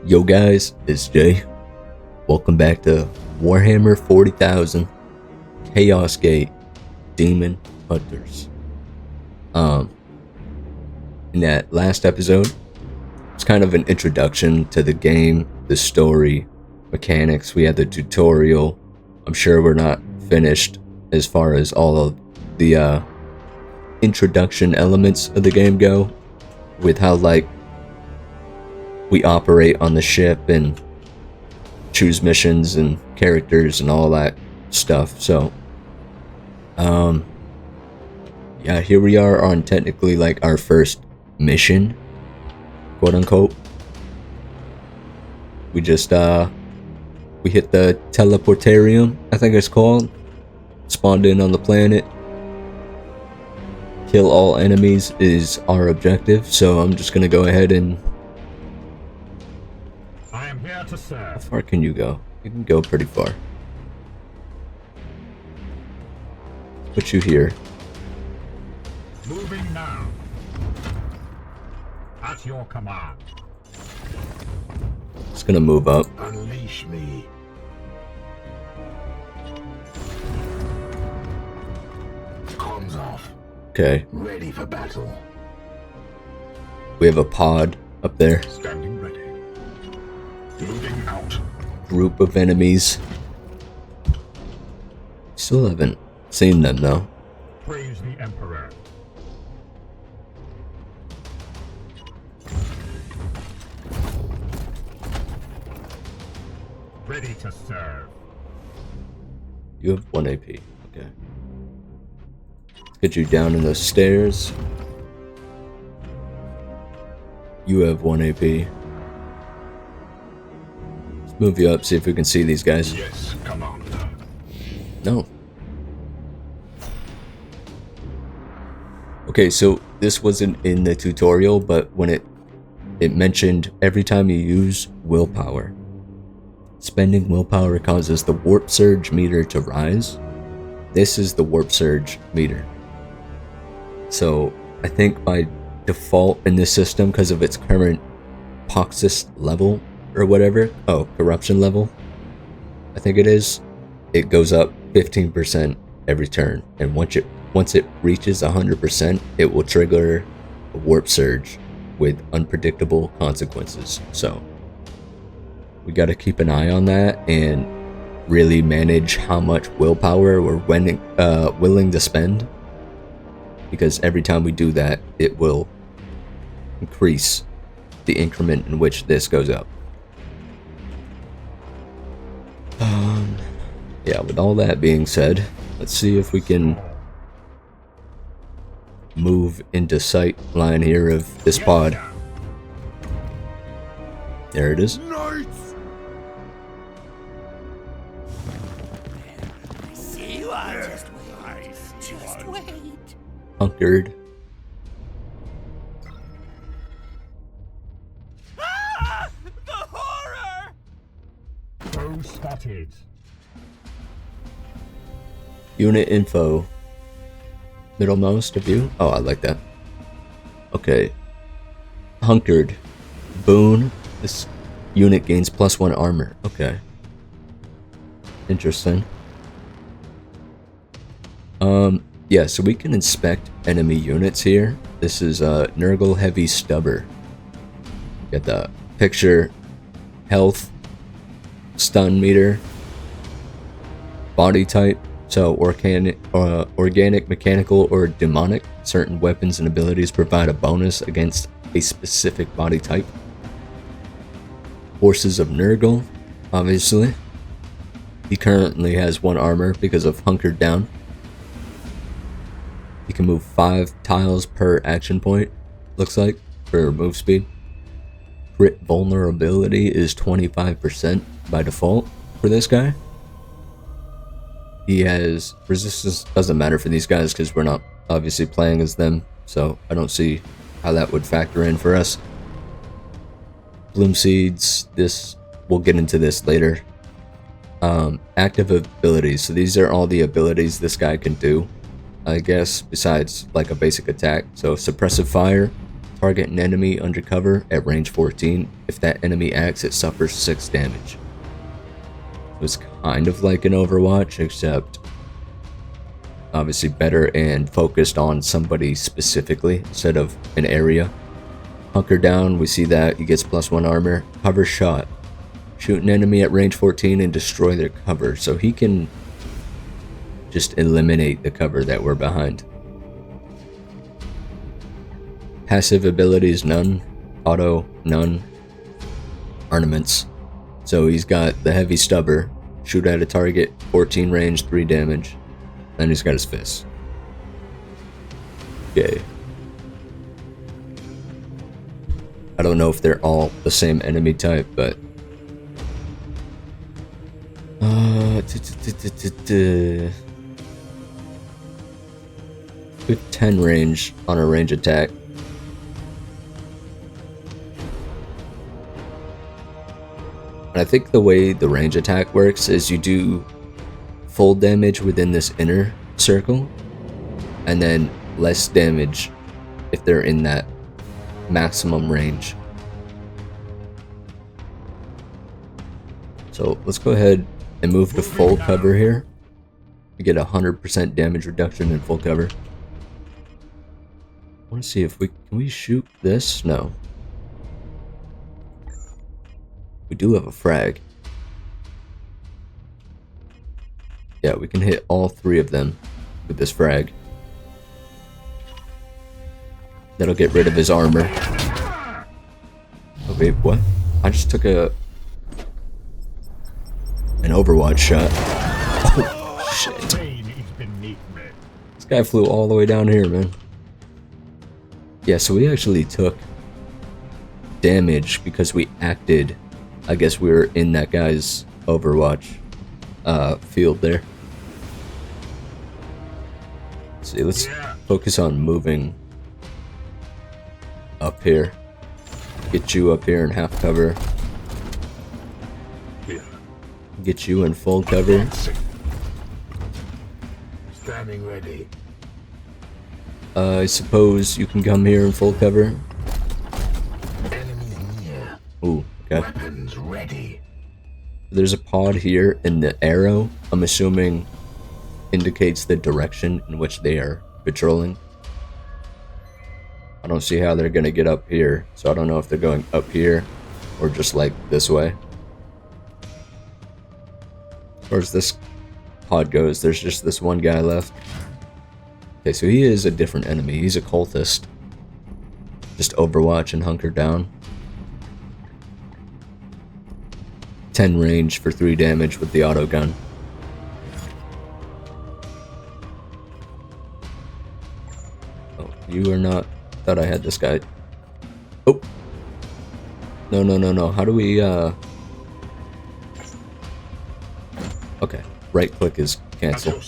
Yo guys, it's Jay. Welcome back to Warhammer 40,000 Chaos Gate Daemonhunters. In that last episode, it's kind of an introduction to the game, the story, mechanics. We had the tutorial. I'm sure we're not finished as far as all of the introduction elements of the game go, with how we operate on the ship and choose missions and characters and all that stuff. So yeah, here we are on technically our first mission, quote unquote. We just we hit the teleportarium, I think it's called, spawned in on the planet. Kill all enemies is our objective, so I'm just gonna go ahead and to serve. How far can you go? You can go pretty far. Put you here. Moving now. At your command. Just gonna move up. Unleash me. Comms off. Okay. Ready for battle. We have a pod up there. Standing ready. Moving out. Group of enemies. Still haven't seen them though. Praise the Emperor. Ready to serve. You have 1 AP. Okay. Get you down in the stairs. You have 1 AP. Move you up, see if we can see these guys. Yes, Commander. No. Okay, so this wasn't in the tutorial, but when it mentioned every time you use willpower, spending willpower causes the warp surge meter to rise. This is the warp surge meter. So I think by default in this system, because of its current Poxus level, or whatever, corruption level, I think it is, it goes up 15% every turn, and once it reaches 100%, it will trigger a warp surge with unpredictable consequences. So we got to keep an eye on that and really manage how much willpower we're willing to spend, because every time we do that, it will increase the increment in which this goes up. Yeah, with all that being said, let's see if we can move into sight line here of this pod. There it is. Knights! See you are. Just wait. Hunkered. Ah! The horror! Foe spotted. Unit info. Middlemost of you. Oh, I like that. Okay. Hunkered. Boon. This unit gains +1 armor. Okay. Interesting. Yeah, so we can inspect enemy units here. This is Nurgle Heavy Stubber. Get the picture. Health. Stun meter. Body type. So organic, mechanical, or demonic. Certain weapons and abilities provide a bonus against a specific body type. Forces of Nurgle, obviously. He currently has 1 armor because of hunkered down. He can move 5 tiles per action point, looks like, for move speed. Crit vulnerability is 25% by default for this guy. He has resistance, doesn't matter for these guys because we're not obviously playing as them, so I don't see how that would factor in for us. Bloom seeds, this, we'll get into this later. Active abilities, so these are all the abilities this guy can do, I guess, besides like a basic attack. So suppressive fire, Target an enemy under cover at range 14. If that enemy acts, it suffers 6 damage. So it's kind of like an Overwatch, except obviously better and focused on somebody specifically instead of an area. Hunker down, we see that he gets +1 armor. Cover shot. Shoot an enemy at range 14 and destroy their cover, so he can just eliminate the cover that we're behind. Passive abilities, none. Auto, none. Ornaments. So he's got the heavy stubber. Shoot at a target, 14 range, 3 damage. Then he's got his fist. Okay. I don't know if they're all the same enemy type, but with 10 range on a range attack. And I think the way the range attack works is you do full damage within this inner circle, and then less damage if they're in that maximum range. So let's go ahead and move to full cover here. We get 100% damage reduction in full cover. I want to see if can we shoot this? No. We do have a frag. Yeah, we can hit all 3 of them with this frag. That'll get rid of his armor. Oh wait, what? I just took an Overwatch shot. Oh shit. This guy flew all the way down here, man. Yeah, so we actually took damage because we acted. I guess we were in that guy's Overwatch field there. Let's see, let's focus on moving up here. Get you up here in half cover. Get you in full cover. Standing ready. I suppose you can come here in full cover. Enemy near. Ooh, okay. Weapons ready. There's a pod here, and the arrow, I'm assuming, indicates the direction in which they are patrolling. I don't see how they're gonna get up here, so I don't know if they're going up here or just like this way. As far as this pod goes, there's just this one guy left. Okay, so he is a different enemy. He's a cultist. Just Overwatch and hunker down. 10 range for 3 damage with the auto gun. Oh, you are not. Thought I had this guy. Oh. No. How do we, Okay. Right click is cancel.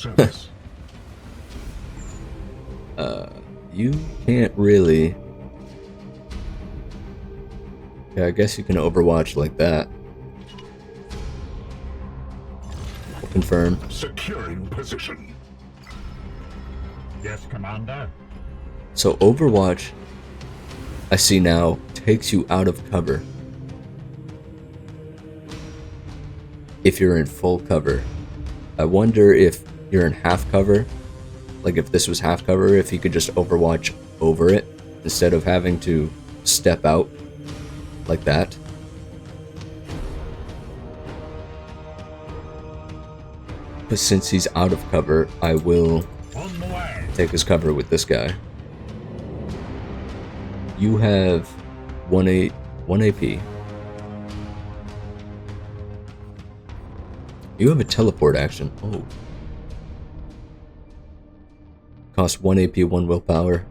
You can't really. Yeah, I guess you can Overwatch like that. We'll confirm. Securing position. Yes, Commander. So Overwatch, I see now, takes you out of cover if you're in full cover. I wonder if you're in half cover, like if this was half cover, if you could just Overwatch over it instead of having to step out like that. But since he's out of cover, I will take his cover with this guy. You have 1 AP. You have a teleport action. Oh. Cost 1 AP, 1 willpower.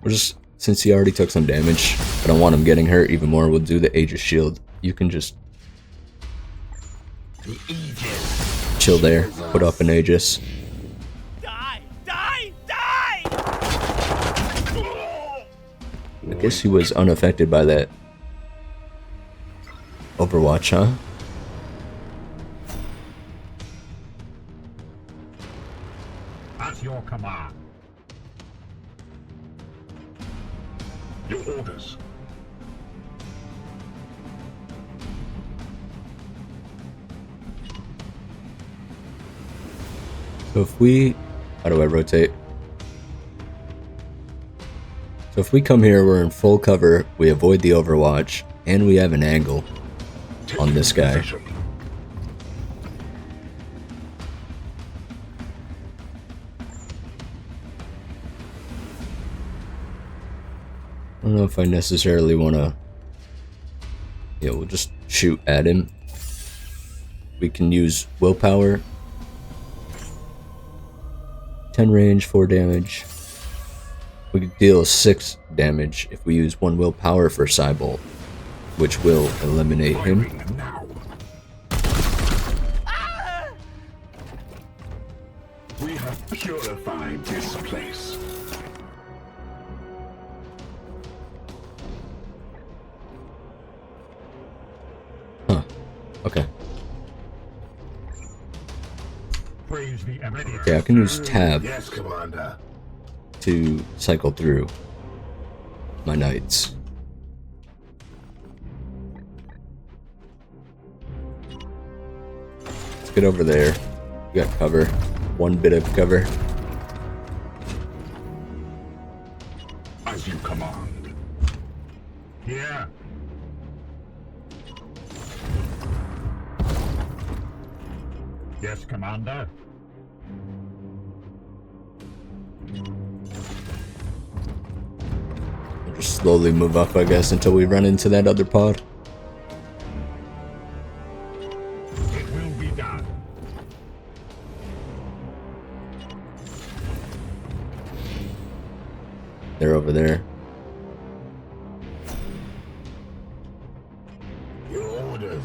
We're just, since he already took some damage, I don't want him getting hurt even more. We'll do the Aegis Shield. You can just chill there, put up an Aegis. Die! I guess he was unaffected by that Overwatch, huh? At your command. Your orders. So if we... How do I rotate? So if we come here, we're in full cover, we avoid the overwatch, and we have an angle on this guy. Position. I don't know if I necessarily want to... Yeah, we'll just shoot at him. We can use willpower. 10 range, 4 damage. We could deal 6 damage if we use 1 willpower for Cybolt, which will eliminate him. Firing now. We have purified this place. Huh. Okay. Praise the Emperor. Okay, I can use tab Yes, Commander. to cycle through my knights. Let's get over there. We got cover. 1 bit of cover. As you command. Here. Yes, Commander. We'll just slowly move up, I guess, until we run into that other pod. It will be done. They're over there. Your orders.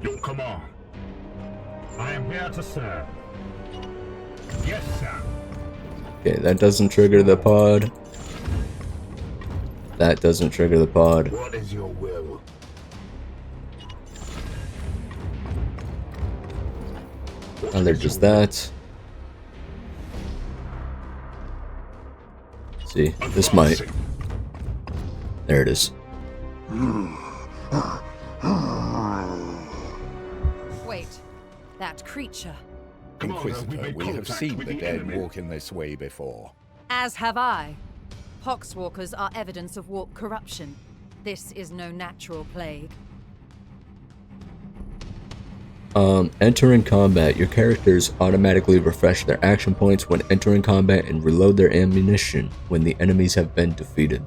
Your command. I am here to serve. Yes, sir. Okay, that doesn't trigger the pod. That doesn't trigger the pod. What is your will? Neither does that. See, this might. There it is. Wait, that creature. Inquisitor, we have seen the dead walk in this way before. As have I. Poxwalkers are evidence of warp corruption. This is no natural plague. Entering combat, your characters automatically refresh their action points when entering combat and reload their ammunition when the enemies have been defeated.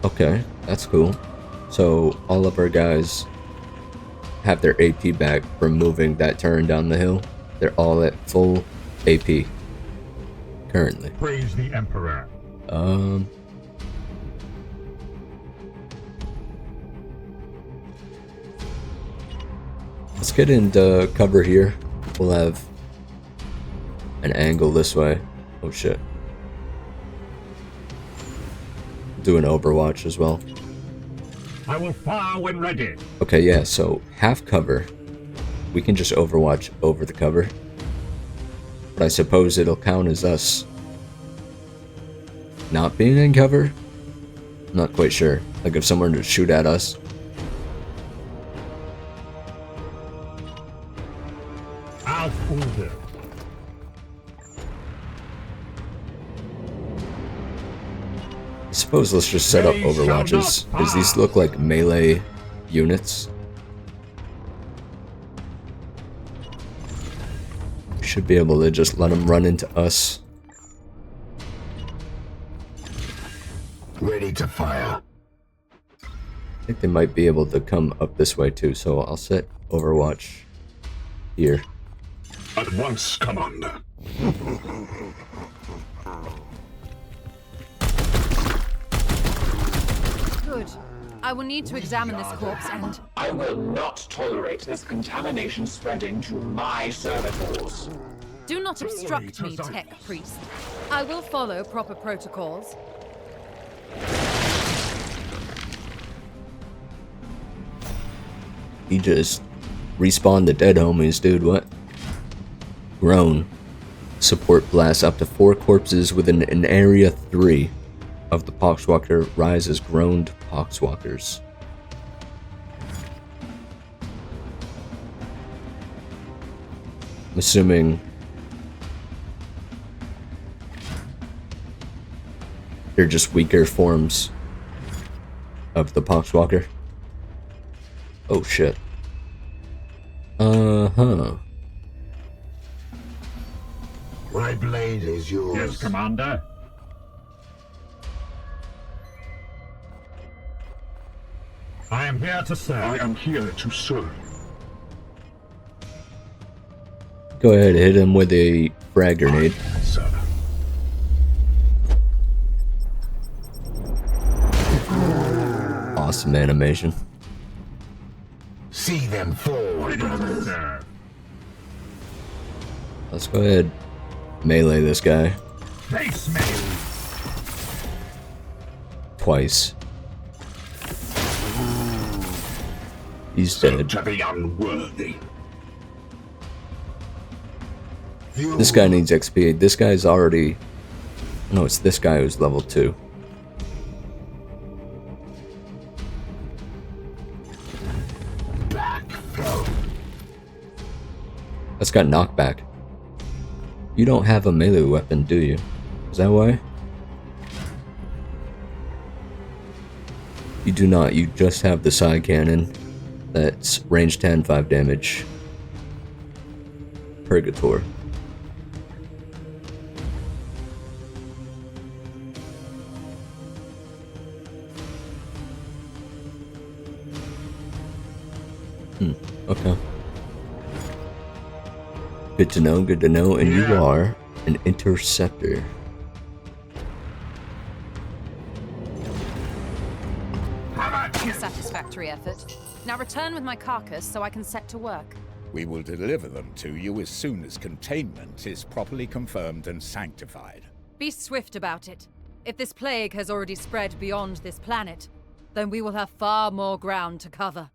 Okay, that's cool. So all of our guys have their AP back from moving that turn down the hill. They're all at full AP currently. Praise the Emperor. Let's get into cover here. We'll have an angle this way. Oh shit. Do an overwatch as well. I will fire when ready. Okay, yeah, so half cover. We can just overwatch over the cover. But I suppose it'll count as us not being in cover? I'm not quite sure. Like if someone were to shoot at us. As ordered. I suppose let's just set up overwatches, because these look like melee units. We should be able to just let them run into us. Ready to fire. I think they might be able to come up this way too, so I'll set overwatch here. At once, Commander. Good. I will need to examine this corpse and... I will not tolerate this contamination spreading to my servitors. Do not obstruct me, tech priest. I will follow proper protocols. He just Respawn the dead homies, dude, what? Groan. Support blast up to 4 corpses within an area 3 of the Poxwalker rise as groaned Poxwalkers. I'm assuming they're just weaker forms of the Poxwalker. Oh shit. Uh-huh. My blade is yours. Yes, Commander. I am here to serve. I am here to serve. Go ahead, hit him with a frag grenade. Sir. Awesome animation. See them fall, brothers. Serve. Let's go ahead, melee this guy Face me. twice. He's dead. To the unworthy. This guy needs XP. This guy's already... No, it's this guy who's level 2. That's got knockback. You don't have a melee weapon, do you? Is that why? You do not. You just have the side cannon. That's range 10, 5 damage. Purgator. Okay. Good to know, good to know. And you are an interceptor. A satisfactory effort. Now return with my carcass so I can set to work. We will deliver them to you as soon as containment is properly confirmed and sanctified. Be swift about it. If this plague has already spread beyond this planet, then we will have far more ground to cover.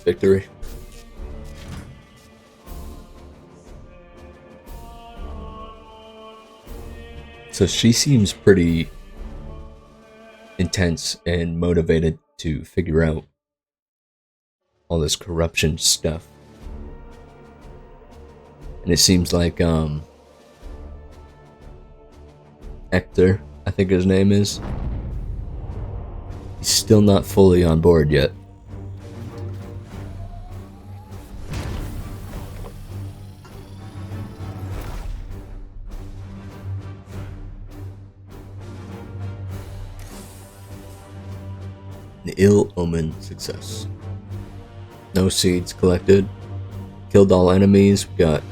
Victory. So she seems pretty intense and motivated to figure out all this corruption stuff. And it seems like Hector, I think his name is, he's still not fully on board yet. An ill-omened success. No seeds collected. Killed all enemies. We got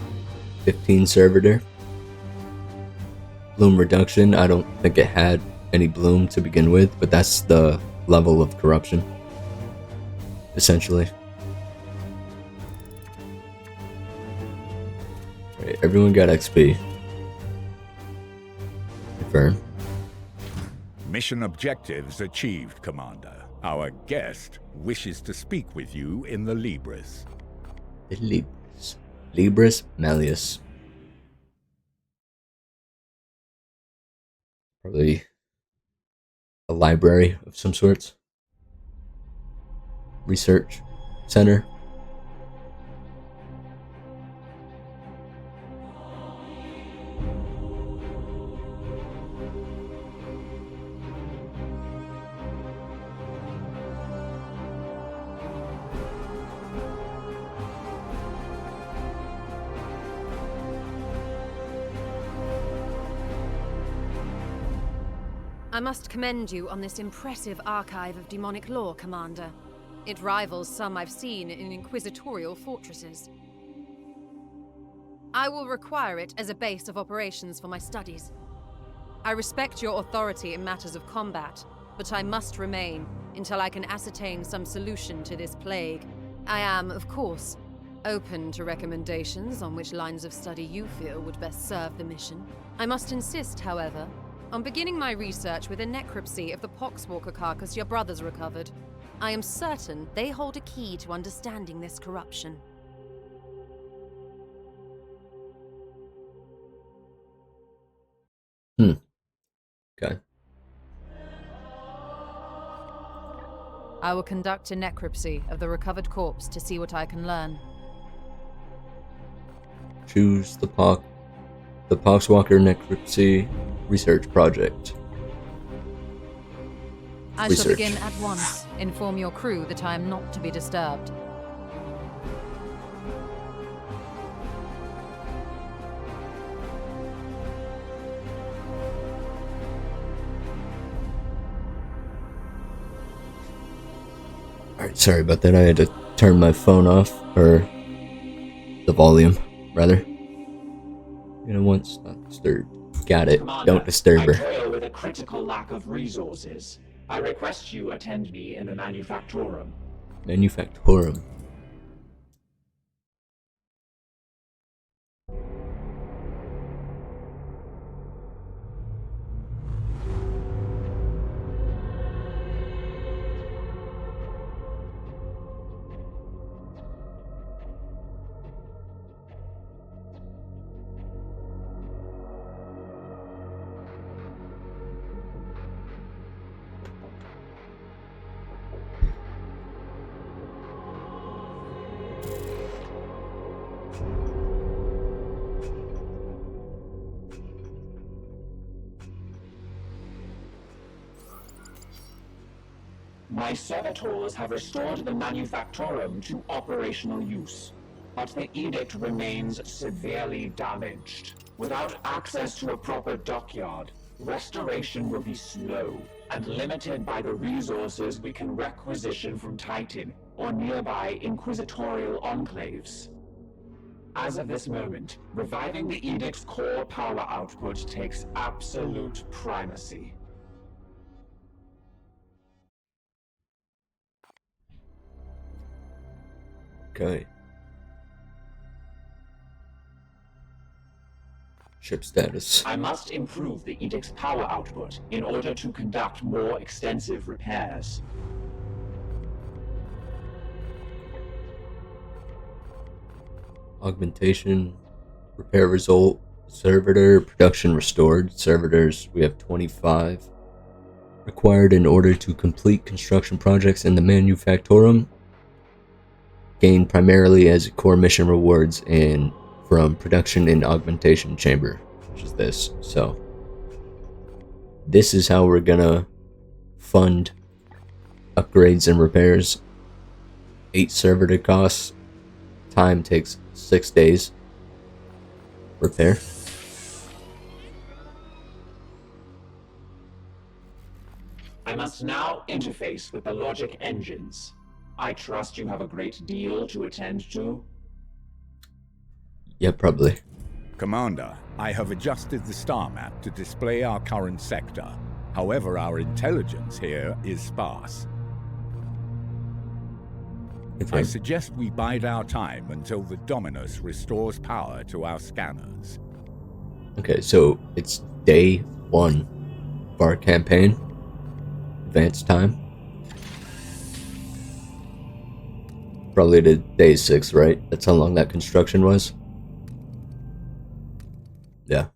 15 servitor. Bloom reduction. I don't think it had any bloom to begin with, but that's the level of corruption, essentially. Right, everyone got XP. Confirm. Mission objectives achieved, Commander. Our guest wishes to speak with you in the Libris. The Libris. Libris Malleus. Probably a library of some sorts. Research center. I must commend you on this impressive archive of demonic lore, Commander. It rivals some I've seen in inquisitorial fortresses. I will require it as a base of operations for my studies. I respect your authority in matters of combat, but I must remain until I can ascertain some solution to this plague. I am, of course, open to recommendations on which lines of study you feel would best serve the mission. I must insist, however, I'm beginning my research with a necropsy of the Poxwalker carcass your brothers recovered. I am certain they hold a key to understanding this corruption. Okay. I will conduct a necropsy of the recovered corpse to see what I can learn. Choose the Poxwalker Necropsy Research Project. I shall Research. begin at once. Inform your crew that I am not to be disturbed. Alright, sorry about that. I had to turn my phone off, or the volume, rather. You know, once not disturbed. Got it. Commander, Don't disturb I her. toil with a critical lack of resources. I request you attend me in the Manufactorum. Manufactorum. My servitors have restored the Manufactorum to operational use, but the edict remains severely damaged. Without access to a proper dockyard, restoration will be slow and limited by the resources we can requisition from Titan or nearby inquisitorial enclaves. As of this moment, reviving the edict's core power output takes absolute primacy. Okay. Ship status. I must improve the edict's power output in order to conduct more extensive repairs. Augmentation. Repair result. Servitor. Production restored. Servitors, we have 25. Required in order to complete construction projects in the Manufactorum. Gained primarily as core mission rewards and from production and augmentation chamber, which is this. So this is how we're gonna fund upgrades and repairs. 8 servitor costs. Time takes 6 days. Repair. I must now interface with the logic engines. I trust you have a great deal to attend to. Yeah, probably. Commander, I have adjusted the star map to display our current sector. However, our intelligence here is sparse. Okay. I suggest we bide our time until the Dominus restores power to our scanners. Okay, so it's day 1 of our campaign. Advanced time. Probably to day 6, right? That's how long that construction was. Yeah.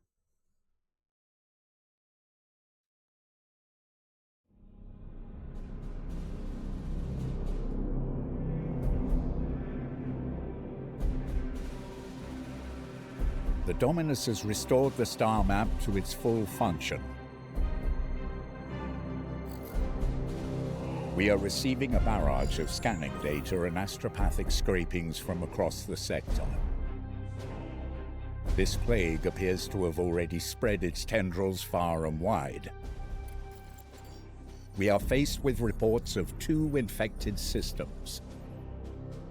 The Dominus has restored the star map to its full function. We are receiving a barrage of scanning data and astropathic scrapings from across the sector. This plague appears to have already spread its tendrils far and wide. We are faced with reports of 2 infected systems.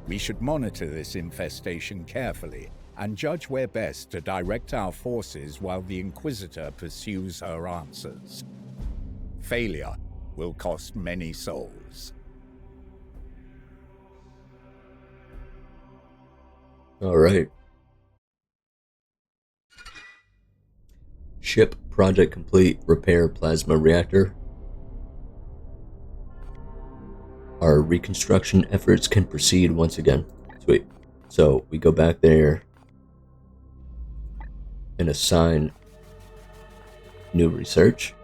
We should monitor this infestation carefully and judge where best to direct our forces while the Inquisitor pursues her answers. Failure will cost many souls. Alright. Ship project complete. Repair plasma reactor. Our reconstruction efforts can proceed once again. Sweet. So we go back there and assign new research.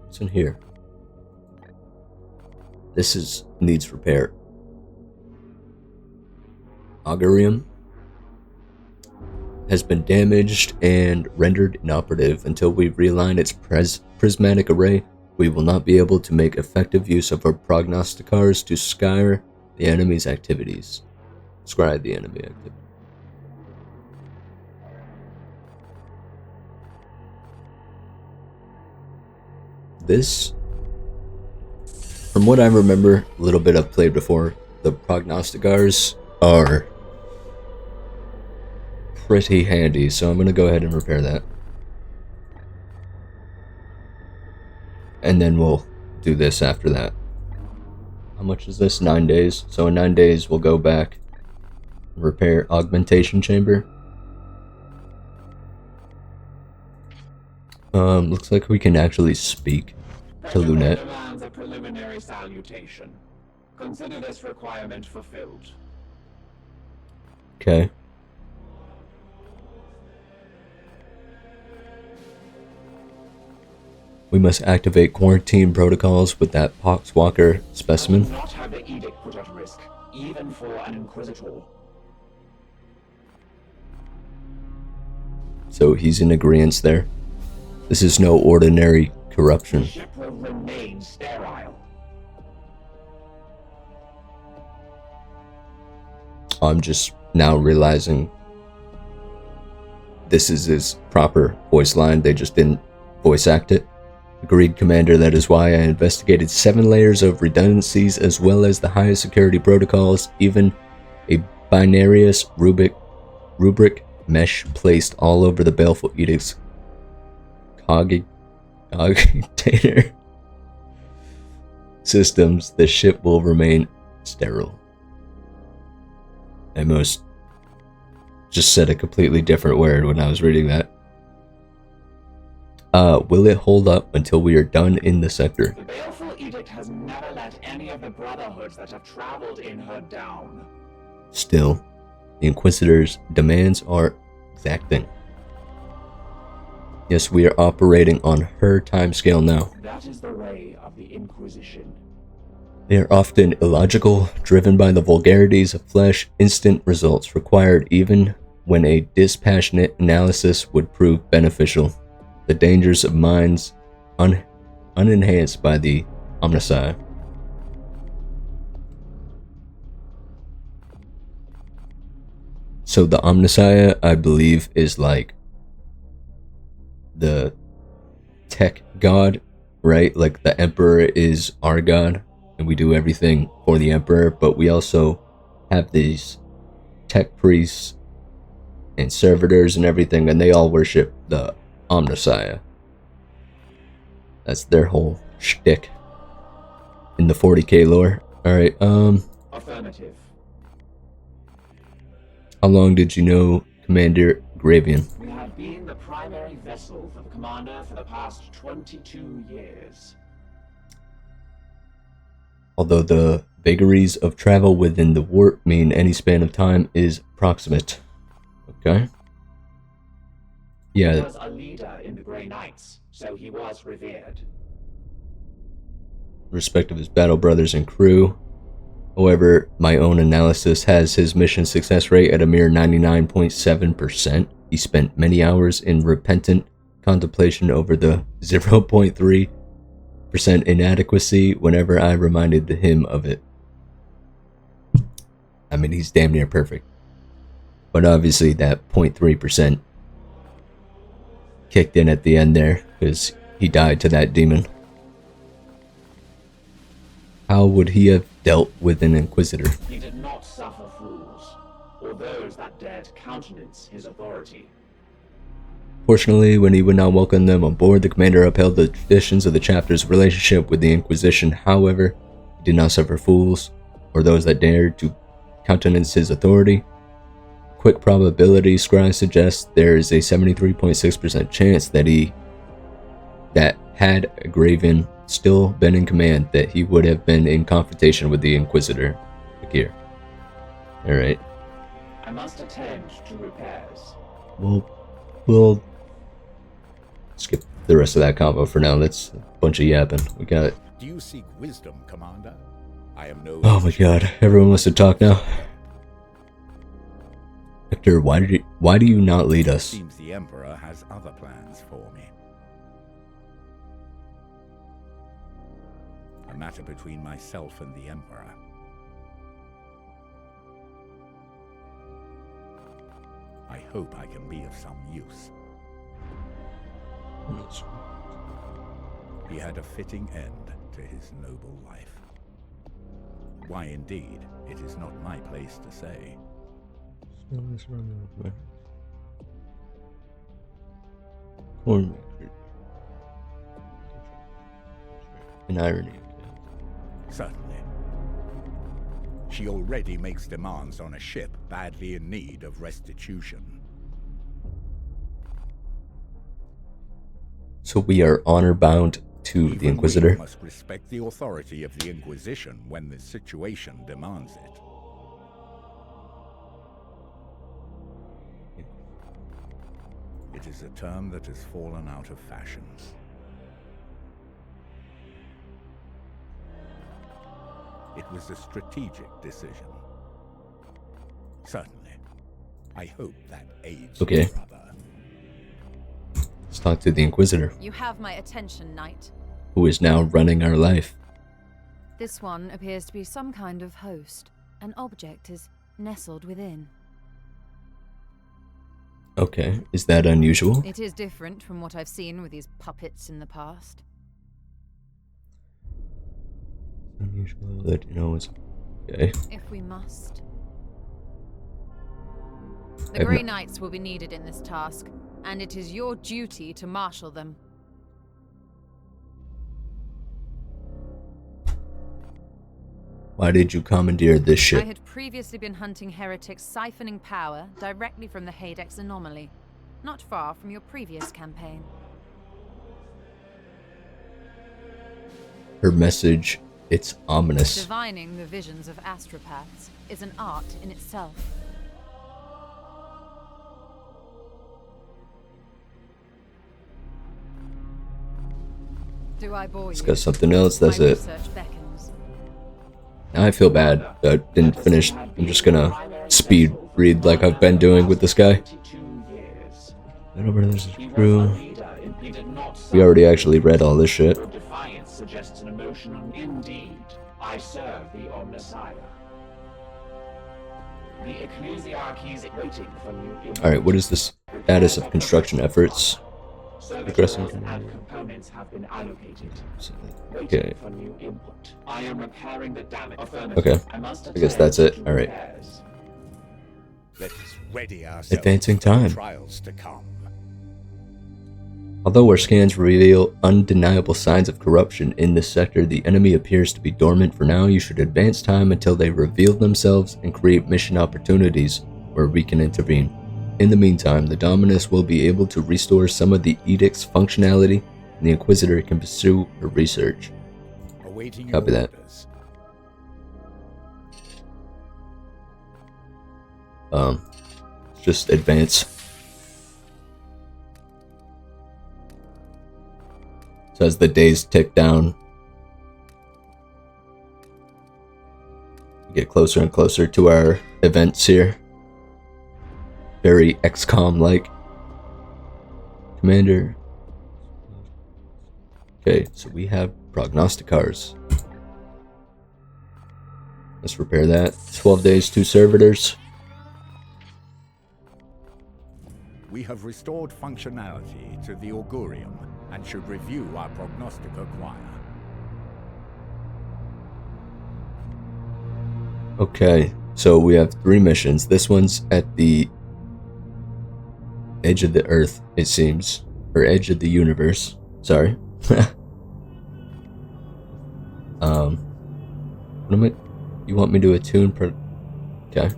What's in here? This needs repair. Augurium has been damaged and rendered inoperative. Until we realign its prismatic array, we will not be able to make effective use of our prognosticars to scry the enemy's activities. Scry the enemy activity. This, from what I remember, a little bit I've played before, the prognosticars are pretty handy, so I'm going to go ahead and repair that. And then we'll do this after that. How much is this? 9 days. So in 9 days, we'll go back and repair augmentation chamber. Looks like we can actually speak to Lunette. Demands a preliminary salutation. Consider this requirement fulfilled. Okay. We must activate quarantine protocols with that poxwalker specimen. Do not have the edict put at risk, even for an inquisitor. So he's in agreement there. This is no ordinary corruption. The ship will remain sterile. I'm just now realizing this is his proper voice line. They just didn't voice act it. Agreed, Commander. That is why I investigated 7 layers of redundancies as well as the highest security protocols, even a binarious rubric mesh placed all over the baleful edict's cogitator systems. The ship will remain sterile. I most just said a completely different word when I was reading that. Will it hold up until we are done in the sector? The baleful edict has never let any of the brotherhoods that have traveled in her down. Still, the Inquisitor's demands are exacting. Yes, we are operating on her timescale now. That is the way of the Inquisition. They are often illogical, driven by the vulgarities of flesh. Instant results required even when a dispassionate analysis would prove beneficial. The dangers of minds unenhanced by the Omnissiah. So the Omnissiah, I believe, is like the tech god, right? Like the Emperor is our god, and we do everything for the Emperor, but we also have these tech priests and servitors and everything, and they all worship the Omnissiah. That's their whole shtick in the 40K lore. Alright, Affirmative. how long did you know Commander Gravian? We have been the primary vessel for the Commander for the past 22 years. Although the vagaries of travel within the warp mean any span of time is proximate. Okay. He Yeah, was a leader in the Grey Knights, so he was revered. respect of his battle brothers and crew. However, my own analysis has his mission success rate at a mere 99.7%. He spent many hours in repentant contemplation over the 0.3% inadequacy whenever I reminded him of it. I mean, he's damn near perfect. But obviously that 0.3% kicked in at the end there, because he died to that demon. How would he have dealt with an Inquisitor? He did not suffer fools, or those that dared countenance his authority. Fortunately, when he would not welcome them on board, the commander upheld the traditions of the chapter's relationship with the Inquisition. However, he did not suffer fools, or those that dared to countenance his authority. quick probability, Scry suggests there is a 73.6% chance that had Graven still been in command, that he would have been in confrontation with the Inquisitor. Here. Alright. I must attend to repairs. We'll skip the rest of that combo for now. That's a bunch of yapping. We got it. Do you seek wisdom, Commander? I am no... Oh my god, everyone wants to talk now. Victor, why do you not lead us? Seems the Emperor has other plans for me. A matter between myself and the Emperor. I hope I can be of some use. He had a fitting end to his noble life. Why indeed, it is not my place to say. An irony. Certainly. She already makes demands on a ship badly in need of restitution. So we are honor bound to Even the Inquisitor. we must respect the authority of the Inquisition when the situation demands it. It is a term that has fallen out of fashion. It was a strategic decision. Certainly. I hope that aids Okay. your brother. Let's talk to the Inquisitor, You have my attention, Knight. who is now running our life. This one appears to be some kind of host. An object is nestled within. Okay, is that unusual? It is different from what I've seen with these puppets in the past. Unusual that it's okay. If we must. I've The Grey no- Knights will be needed in this task, and it is your duty to marshal them. Why did you commandeer this I ship? had previously been hunting heretics siphoning power directly from the Hadex anomaly, not far from your previous campaign. Her message, it's ominous. Divining the visions of astropaths is an art in itself. Do I bore you? Let's got something else, that's My it. research beckons. Now I feel bad. I didn't finish. I'm just gonna speed read like I've been doing with this guy. 22 years. Right over there's He a was crew. a leader, he did not We already actually read all this shit. Your defiance suggests an emotion. Indeed, I serve the Omnissiah. The Ecclesiarchy is waiting for new input. Alright, what is the status of construction efforts? Progressing. Services and components have been allocated. Okay. Waiting for new input. I am repairing the damage. Okay. I must I guess that's it. attend to Alright. repairs. Let us ready ourselves Advancing for the time. trials to come. Although our scans reveal undeniable signs of corruption in this sector, the enemy appears to be dormant for now. You should advance time until they reveal themselves and create mission opportunities where we can intervene. In the meantime, the Dominus will be able to restore some of the Edict's functionality, and the Inquisitor can pursue her research. Awaiting Copy your that. orders. Just advance. So as the days tick down, we get closer and closer to our events here. Very XCOM-like. Commander. Okay, so we have prognosticars. Let's repair that. 12 days, 2 servitors. We have restored functionality to the Augurium and should review our prognostica choir. Okay, so we have 3 missions. This one's at the edge of the earth, it seems. Or edge of the universe. Sorry. What am I? You want me to attune per... Okay.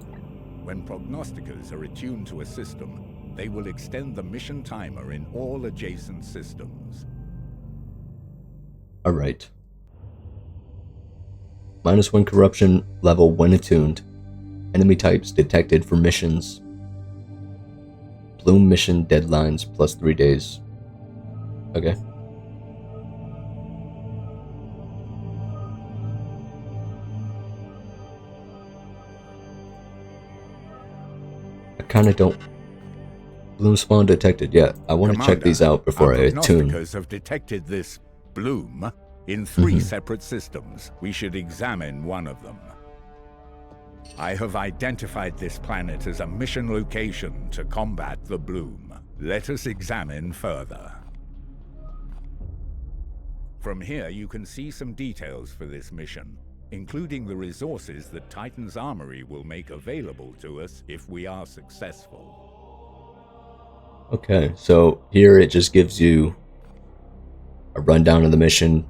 When prognosticators are attuned to a system, they will extend the mission timer in all adjacent systems. Alright. -1 corruption level when attuned. Enemy types detected for missions. Bloom mission deadlines plus 3 days. Okay. I kinda don't... Bloom spawn detected yet. I want to check these out before I attune. Prognosticators have detected this bloom in 3 separate systems. We should examine one of them. I have identified this planet as a mission location to combat the bloom. Let us examine further. From here, you can see some details for this mission, including the resources that Titan's Armory will make available to us if we are successful. Okay, so here it just gives you a rundown of the mission,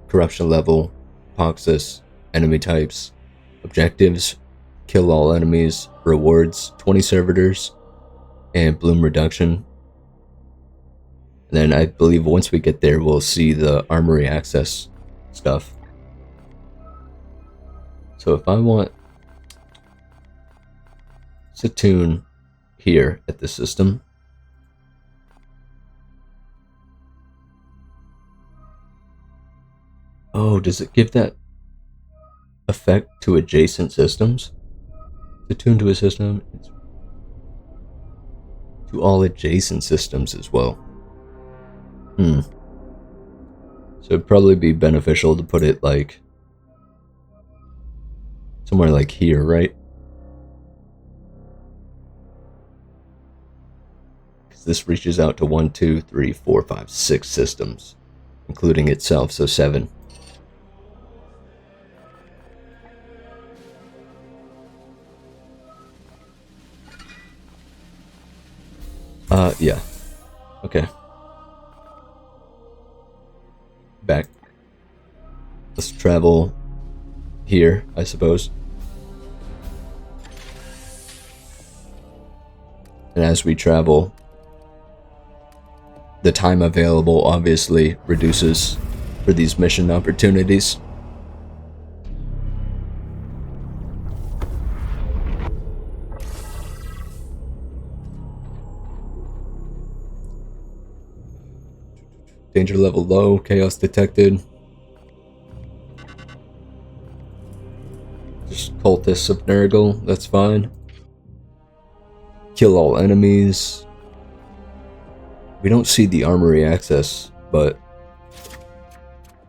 corruption level, Poxus, enemy types, objectives, kill all enemies, rewards, 20 servitors, and bloom reduction. And then I believe once we get there, we'll see the armory access stuff. So if I want to tune here at the system, oh, does it give that effect to adjacent systems? To tune to a system, it's to all adjacent systems as well. So it'd probably be beneficial to put it like somewhere like here, right? Because this reaches out to 1, 2, 3, 4, 5, 6 systems, including itself, so 7. Yeah. Okay. Back. Let's travel here, I suppose. And as we travel, the time available obviously reduces for these mission opportunities. Danger level low, chaos detected. Just cultists of Nurgle, that's fine. Kill all enemies. We don't see the armory access, but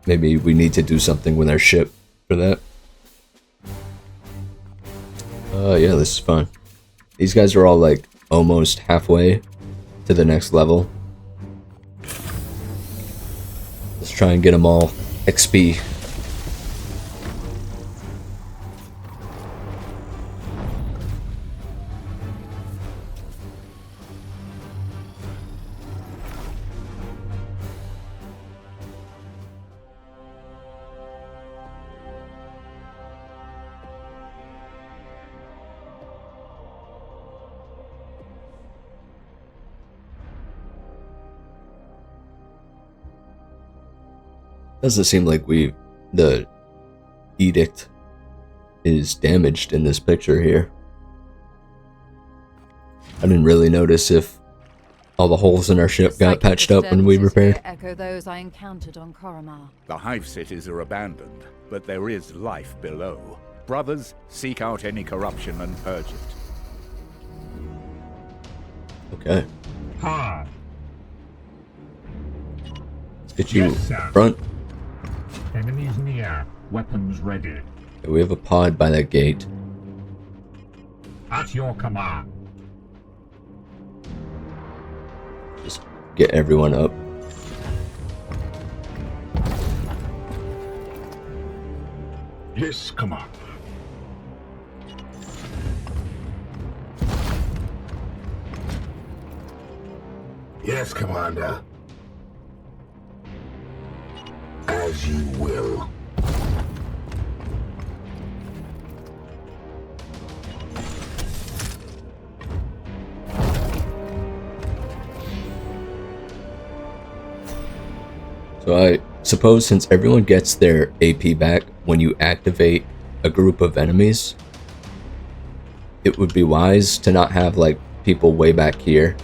maybe we need to do something with our ship for that. Yeah, this is fun. These guys are all like almost halfway to the next level. Let's try and get them all XP. Doesn't seem like the edict is damaged in this picture here. I didn't really notice if all the holes in our ship got patched up when we repaired. Echo those I encountered on Koromar. The hive cities are abandoned, but there is life below. Brothers, seek out any corruption and purge it. Okay, Hi. let's get you Yes, sir. front. Enemies near. Weapons ready. Okay, we have a pod by that gate. At your command. Just get everyone up. Yes, Commander. Yes, Commander. As you will. So I suppose since everyone gets their AP back when you activate a group of enemies, it would be wise to not have like people way back here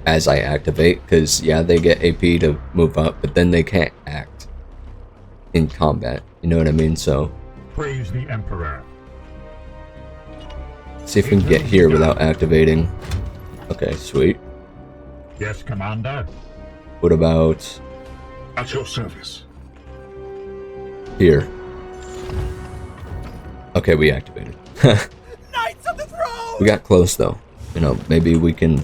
as I activate, because yeah, they get AP to move up, but then they can't act in combat, you know what I mean? So Praise the Emperor. see if we can get here without activating. Okay, sweet. Yes, Commander. What about At your service. here? Okay, we activated. Knights of the Throne! We got close though. You know, maybe we can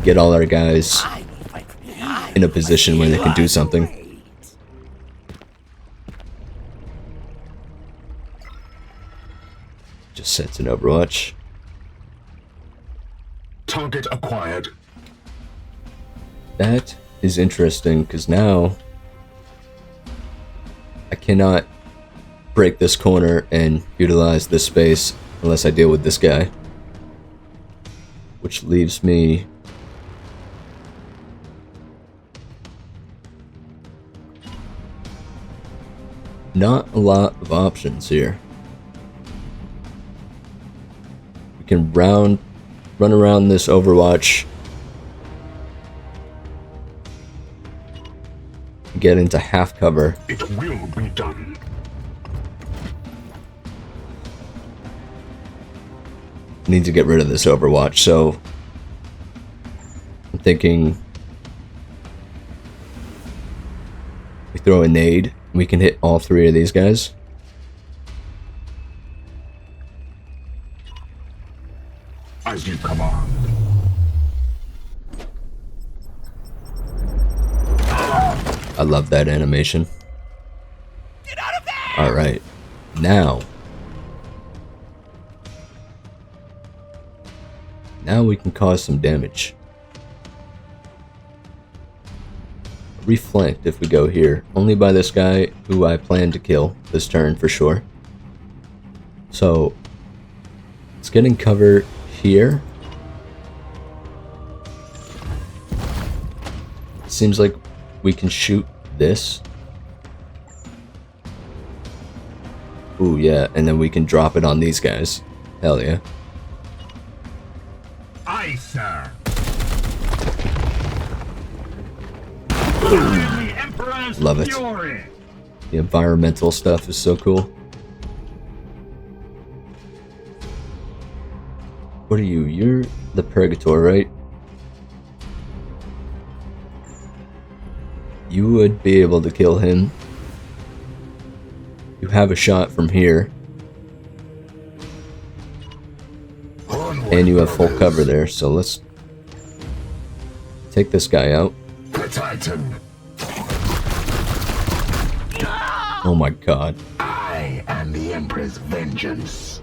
get all our guys I will fight for the in a position where they can do something. Just sets an Overwatch. Target acquired. That is interesting because now I cannot break this corner and utilize this space unless I deal with this guy. Which leaves me not a lot of options here. We can run around this Overwatch, get into half cover. It will be done. Need to get rid of this Overwatch, so I'm thinking we throw a nade, we can hit all three of these guys. As you command. I love that animation. Get out of there! Alright, now we can cause some damage. Reflanked if we go here, only by this guy who I plan to kill this turn for sure. So let's get in cover here. Seems like we can shoot this. Ooh yeah, and then we can drop it on these guys. Hell yeah. Aye, sir. The Emperor's Love it. fury. The environmental stuff is so cool. What are you? You're the Purgator, right? You would be able to kill him. You have a shot from here. And you have full cover there, so let's take this guy out. The Titan. Oh my god. I am the Emperor's vengeance.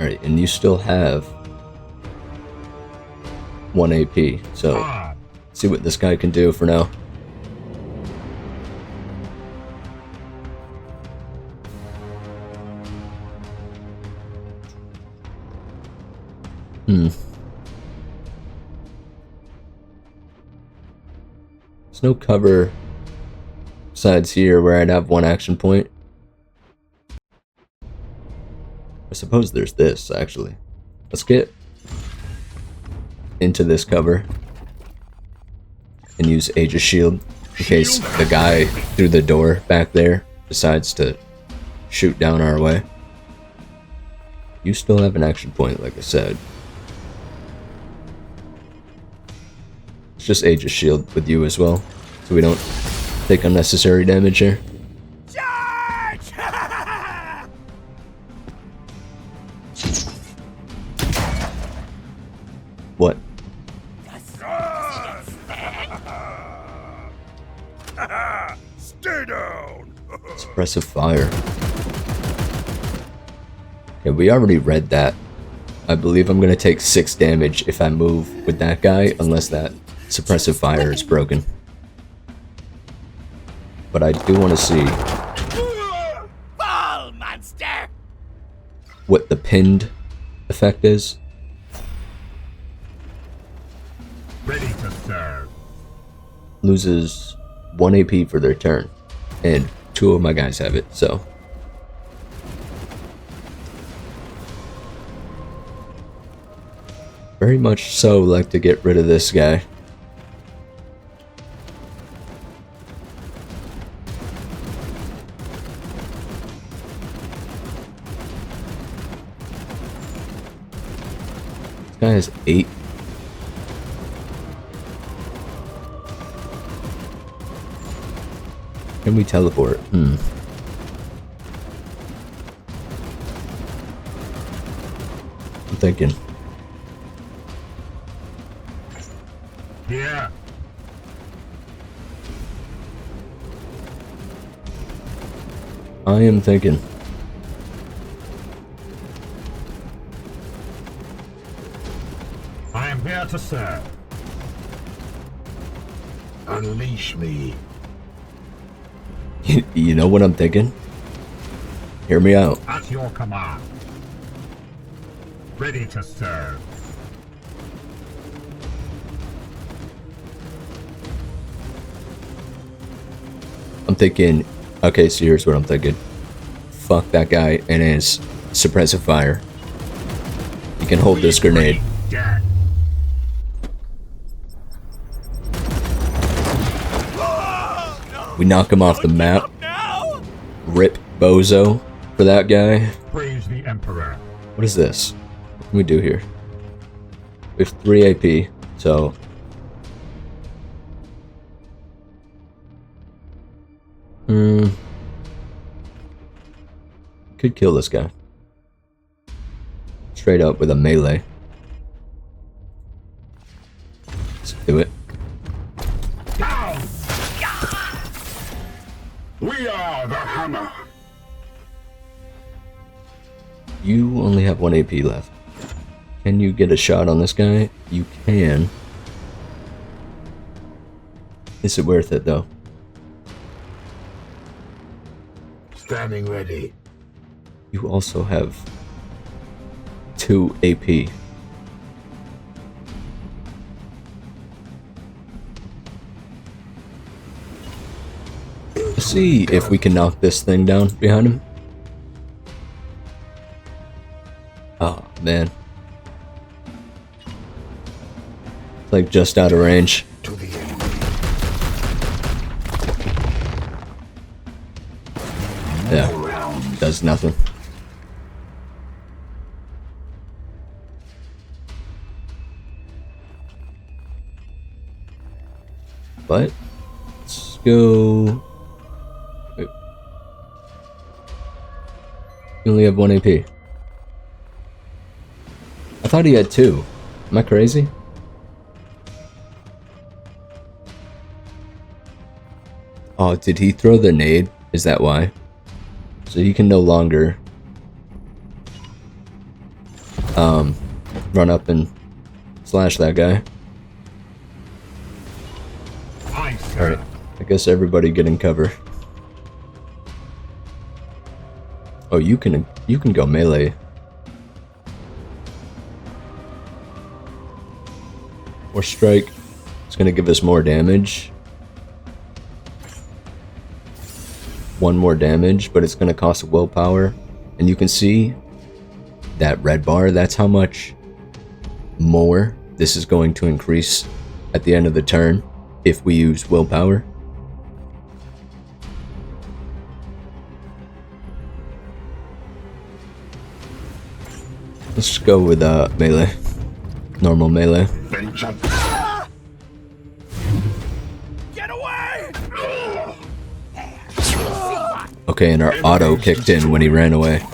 Alright, and you still have 1 AP, so Ah, see what this guy can do for now. There's no cover besides here where I'd have 1 action point. I suppose there's this, actually. Let's get into this cover and use Aegis Shield in case the guy through the door back there decides to shoot down our way. You still have an action point, like I said. It's just Aegis Shield with you as well, so we don't take unnecessary damage here. Charge! What? Stay down. Suppressive fire. Okay, we already read that. I believe I'm gonna take 6 damage if I move with that guy, unless that suppressive fire is broken. But I do want to see Fall, monster! what the pinned effect is. ready to serve. Loses 1 AP for their turn, and 2 of my guys have it, so. Very much so like to get rid of this guy. This guy has 8. Can we teleport? I'm thinking. Here. I am thinking. I am here to serve. Unleash me. You know what I'm thinking? Hear me out. At your command. Ready to serve. I'm thinking, okay, so here's what I'm thinking. Fuck that guy and his suppressive fire. You can hold this grenade. Dead. We knock him off the map. Now! Rip BOZO for that guy. Praise the Emperor. What is this? What can we do here? We have 3 AP, so... Could kill this guy. Straight up with a melee. Let's do it. Down. We are the hammer. You only have 1 AP left. Can you get a shot on this guy? You can. Is it worth it though? Standing ready. You also have 2 AP. Let's see if we can knock this thing down behind him. Oh, man. It's like just out of range. To the enemy. Yeah, does nothing. But let's go. Wait. You only have 1 AP. I thought he had 2. Am I crazy? Oh, did he throw the nade? Is that why? So you can no longer run up and slash that guy. Alright, I guess everybody get in cover. Oh, you can go melee. Or strike. It's gonna give us more damage. 1 more damage, but it's gonna cost willpower. And you can see that red bar, that's how much more this is going to increase at the end of the turn if we use willpower. Let's go with melee. Normal melee. Get away! Okay, and our auto kicked in when he ran away.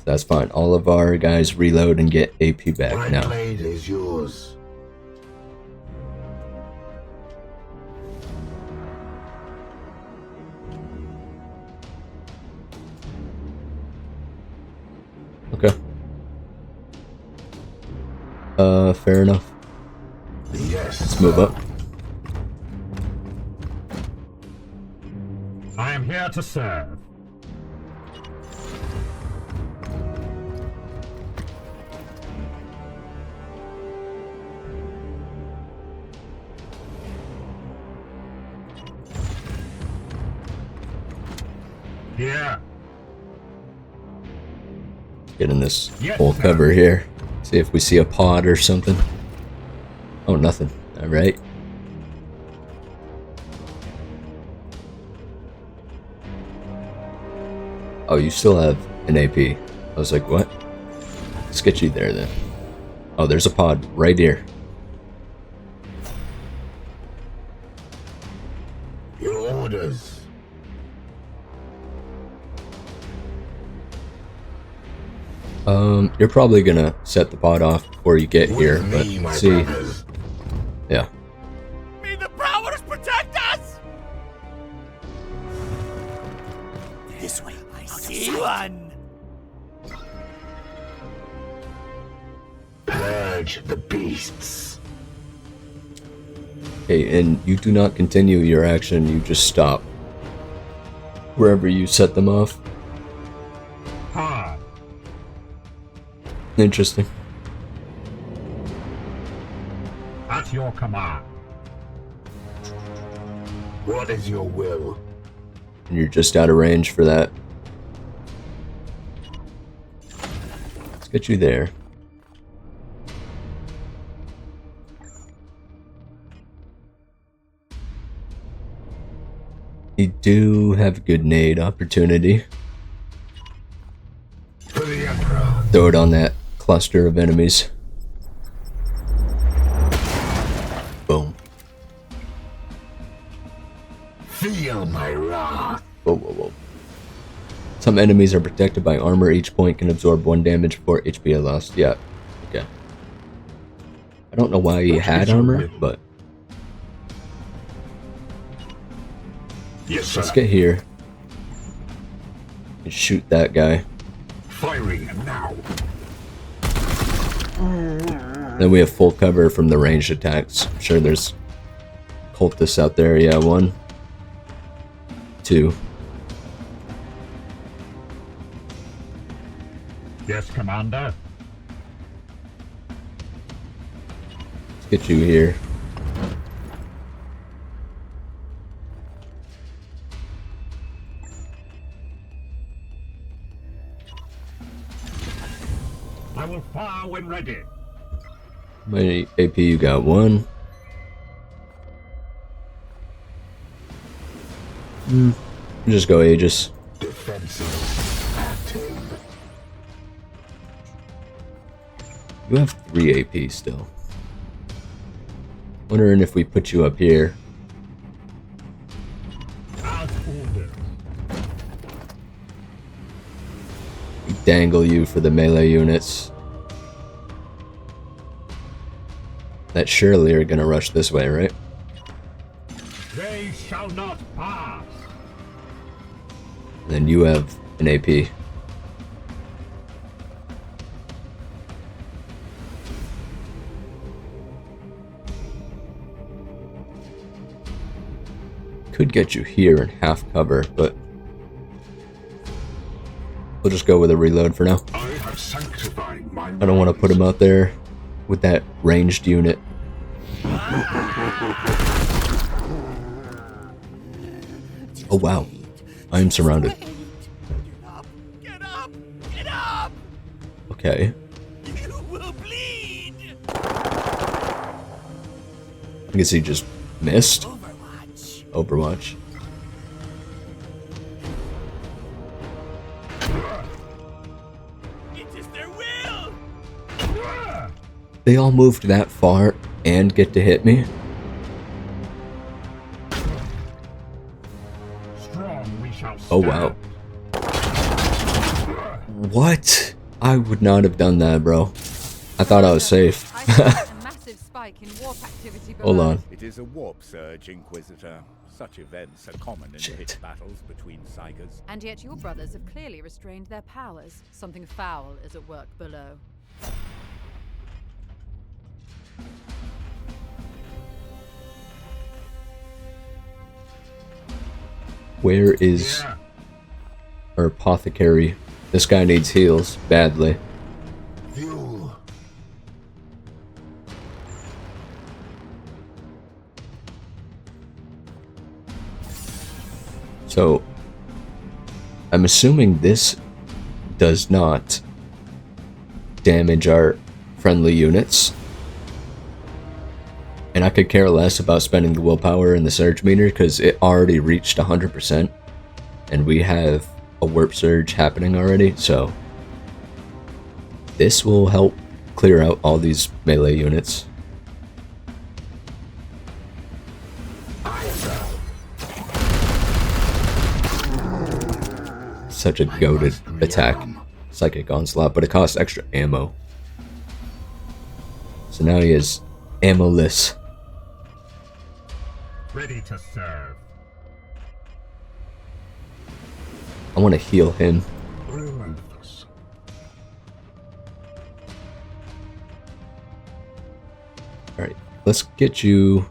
That's fine. All of our guys reload and get AP back My now. blade is yours. Okay. Fair enough. Yes. Let's move up. I am here to serve. Here. Get in this Yes, full sir. cover here. See if we see a pod or something. Oh, nothing. Alright. Oh, you still have an AP. I was like, what? Let's get you there then. Oh, there's a pod right here. Your orders. You're probably gonna set the pod off before you get here, but see. brothers. Yeah. May the powers protect us! This way. I see one. Purge the beasts. Okay, and you do not continue your action, you just stop. Wherever you set them off. Hard. Interesting. At your command. What is your will? And you're just out of range for that. Let's get you there. You do have a good nade opportunity. For the Emperor. Throw it on that cluster of enemies. Boom. Feel my wrath. Whoa, whoa, whoa. Some enemies are protected by armor. Each point can absorb 1 damage before HP is lost. Yeah. Okay. I don't know why he had armor, but Yes, sir. let's get here and shoot that guy. Firing now. Then we have full cover from the ranged attacks. I'm sure there's cultists out there. Yeah, 1, 2. Yes, Commander. Let's get you here. I will fire when ready. How many AP you got? 1. Just go Aegis. Defenses active. You have 3 AP still. Wondering if we put you up here. As ordered. We dangle you for the melee units. That surely are gonna rush this way, right? They shall not pass. And then you have an AP. Could get you here in half cover, but we'll just go with a reload for now. I have sanctified my I don't want to put him out there with that ranged unit. Oh wow, I am surrounded. Get up! Get up! Get up! Okay, You will bleed! I guess he just missed. Overwatch. Overwatch. It is their will! They all moved that far and get to hit me? Strong we shall stand. Oh wow. What? I would not have done that, bro. I thought I was safe. I sense a massive spike in warp activity below. Hold on. It is a warp surge, Inquisitor. Such events are common in Shit. pit battles between Cygers. And yet your brothers have clearly restrained their powers. Something foul is at work below. Where is Here. our apothecary? This guy needs heals badly. fuel. So I'm assuming this does not damage our friendly units. And I could care less about spending the willpower in the surge meter because it already reached 100%. And we have a warp surge happening already, so this will help clear out all these melee units. Such a goated attack. Psychic Onslaught, but it costs extra ammo. So now he is ammo-less. Ready to serve. I want to heal him. Relentless. Alright, let's get you...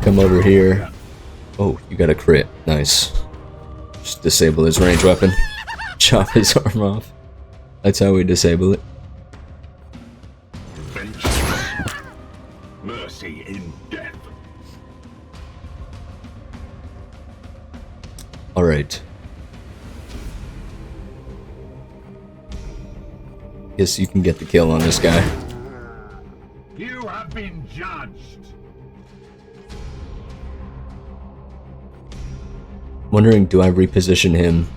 Come over here. Oh, you got a crit. Nice. Just disable his range weapon. Chop his arm off. That's how we disable it. Vengeance. Mercy in death. Alright. Guess you can get the kill on this guy. You have been judged. Wondering, do I reposition him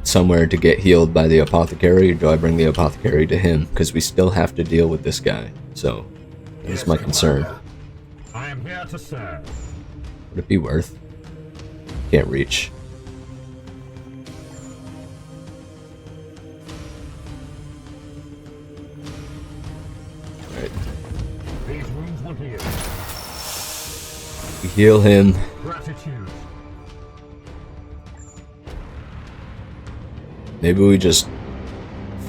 somewhere to get healed by the apothecary, or do I bring the apothecary to him? Because we still have to deal with this guy, so that's my concern. I am here to serve. Would it be worth? Can't reach. Alright. These wounds will heal. We heal him. Gratitude. Maybe we just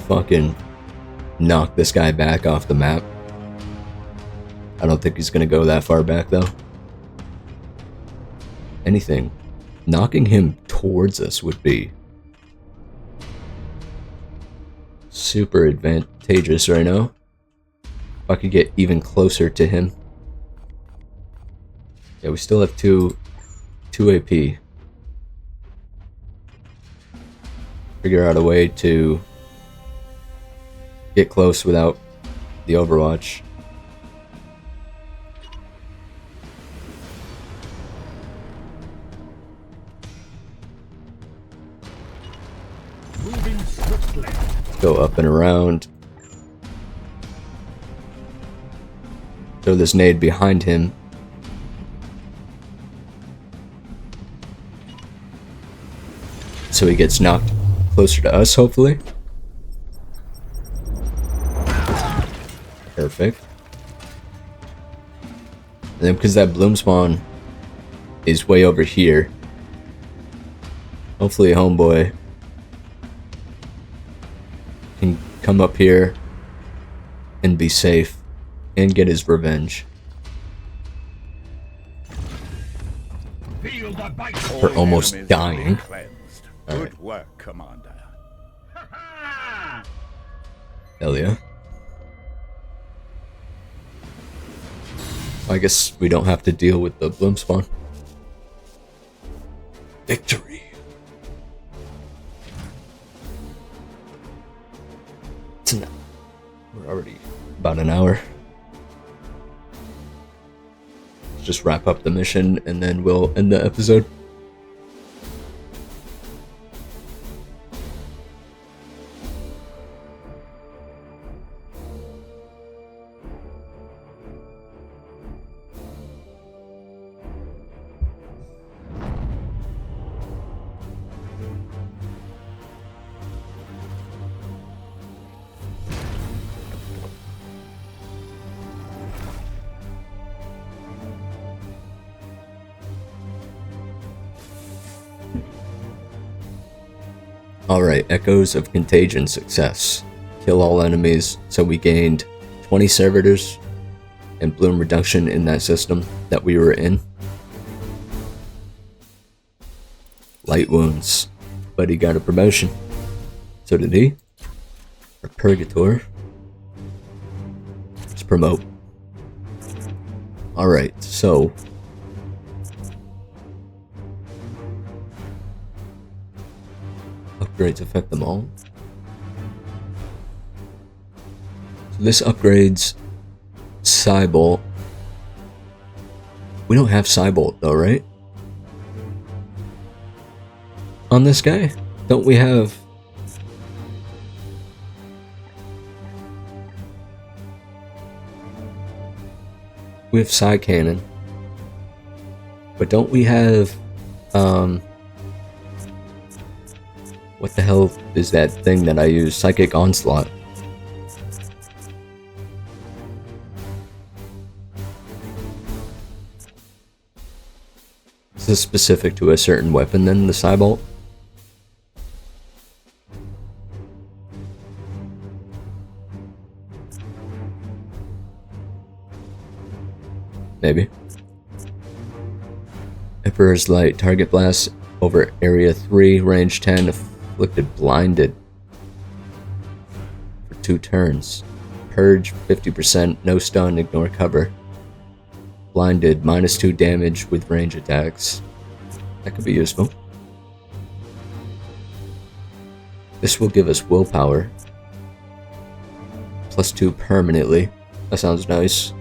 fucking knock this guy back off the map. I don't think he's gonna go that far back though. Anything. Knocking him towards us would be super advantageous right now. If I could get even closer to him. Yeah, we still have 2 AP. Figure out a way to get close without the Overwatch. Moving swiftly. Go up and around. Throw this nade behind him. So he gets knocked closer to us, hopefully. Perfect. And then because that bloom spawn is way over here, hopefully homeboy can come up here and be safe and get his revenge Feel the bite. for almost dying. Good work, Commander. Hell yeah. I guess we don't have to deal with the bloom spawn. Victory. Tonight. We're already about an hour. Let's just wrap up the mission and then we'll end the episode. Alright, Echoes of Contagion success. Kill all enemies, so we gained 20 servitors and bloom reduction in that system that we were in. Light wounds, but he got a promotion. So did he? Or Purgator. promote. Alright, so upgrades affect them all. So this upgrades Cybolt. We don't have Cybolt though, right? On this guy? Don't we have... We have Psy Cannon. But don't we have... What the hell is that thing that I use? Psychic Onslaught. Is this specific to a certain weapon then, the Cybolt? Maybe. Emperor's Light. Target blast over area 3, range 10, afflicted blinded for 2 turns. Purge 50%, no stun, ignore cover. Blinded, -2 damage with range attacks. That could be useful. This will give us willpower. +2 permanently. That sounds nice.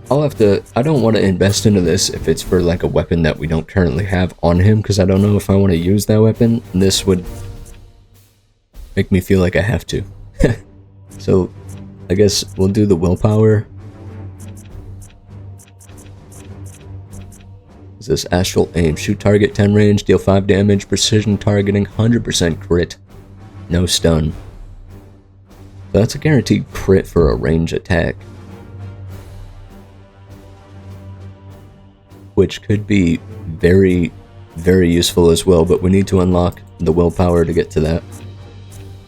I'll have to... I don't want to invest into this if it's for like a weapon that we don't currently have on him, because I don't know if I want to use that weapon. And this would make me feel like I have to. So I guess we'll do the willpower. Is this Astral Aim? Shoot target 10 range, deal 5 damage, precision targeting, 100% crit, no stun. So that's a guaranteed crit for a range attack, which could be very, very useful as well, but we need to unlock the willpower to get to that.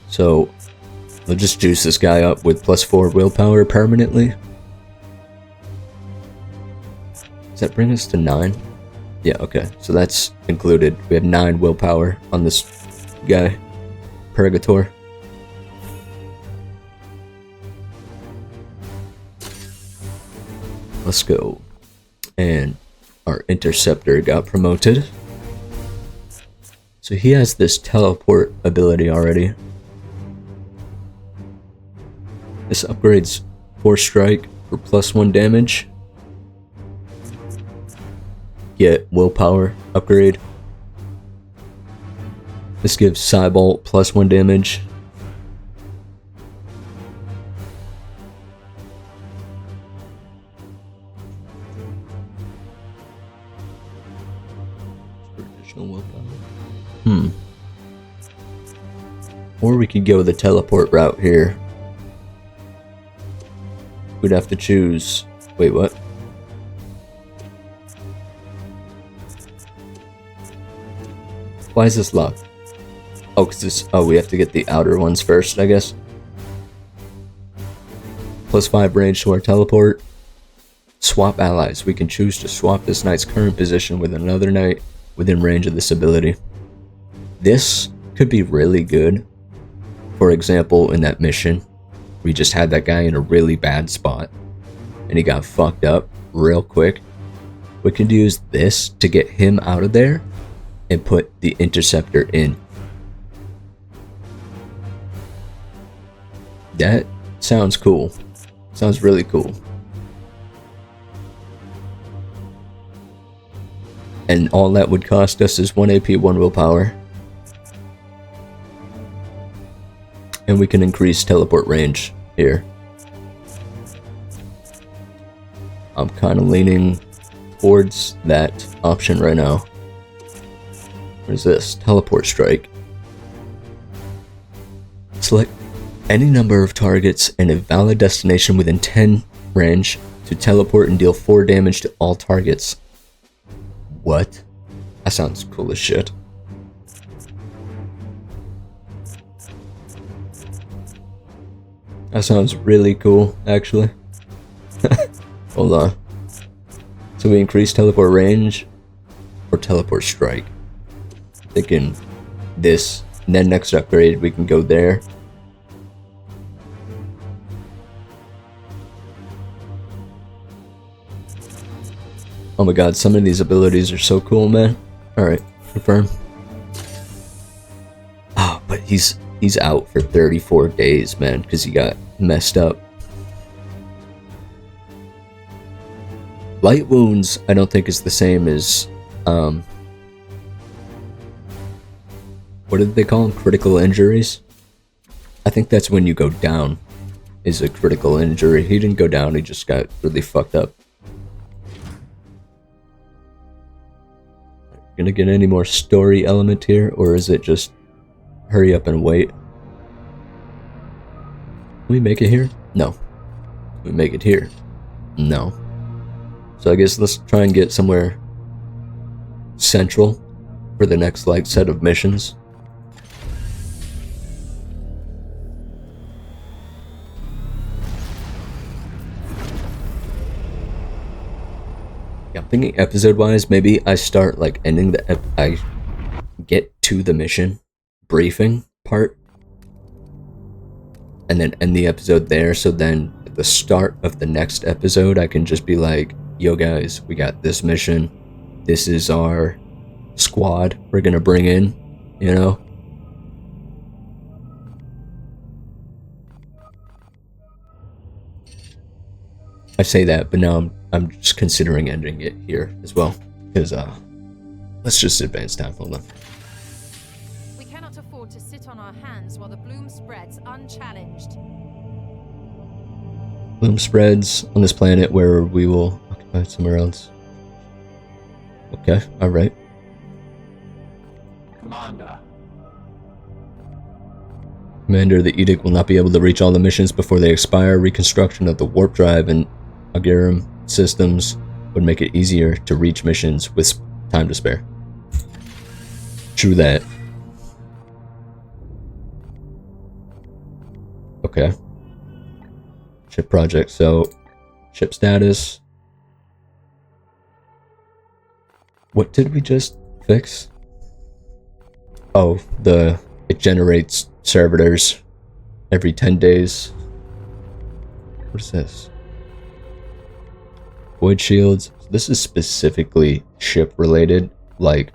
So we'll just juice this guy up with +4 willpower permanently. Does that bring us to 9? Yeah, okay, so that's included. We have 9 willpower on this guy, Purgator. Let's go. And our Interceptor got promoted. So he has this teleport ability already. This upgrades Force Strike for +1 damage. Get willpower upgrade. This gives Cybolt +1 damage. Or we could go the teleport route here. We'd have to choose... Wait, what? Why is this locked? Oh, cause this... Oh, we have to get the outer ones first, I guess. +5 range to our teleport. Swap allies. We can choose to swap this knight's current position with another knight within range of this ability. This could be really good. For example, in that mission, we just had that guy in a really bad spot, and he got fucked up real quick. We could use this to get him out of there, and put the Interceptor in. That sounds cool. Sounds really cool. And all that would cost us is 1 AP, 1 willpower. And we can increase teleport range here. I'm kind of leaning towards that option right now. What is this? Teleport Strike. Select any number of targets and a valid destination within 10 range to teleport and deal 4 damage to all targets. What? That sounds cool as shit. That sounds really cool, actually. Hold on. So we increase teleport range or teleport strike. Thinking this, and then next upgrade we can go there. Oh my god, some of these abilities are so cool, man. Alright, confirm. Oh, but he's out for 34 days, man, because he got messed up. Light wounds, I don't think is the same as, what did they call them? Critical injuries? I think that's when you go down, is a critical injury. He didn't go down, he just got really fucked up. Gonna get any more story element here, or is it just hurry up and wait? Can we make it here? No. Can we make it here? No. So I guess let's try and get somewhere central for the next like set of missions. Yeah, I'm thinking episode-wise, maybe I start like ending the I get to the mission briefing part and then end the episode there, so then at the start of the next episode I can just be like, yo guys, we got this mission, this is our squad we're gonna bring in, you know? I say that, but now I'm just considering ending it here as well, because let's just advance time. Hold on. We cannot afford to sit on our hands while the bloom spreads unchallenged. Bloom spreads on this planet where we will occupy somewhere else. Okay, alright. Commander, the Edict will not be able to reach all the missions before they expire. Reconstruction of the warp drive and Augurum systems would make it easier to reach missions with time to spare. True that. Okay. Ship project, so ship status. What did we just fix? Oh, it generates servitors every 10 days. What is this? Void shields. This is specifically ship related, like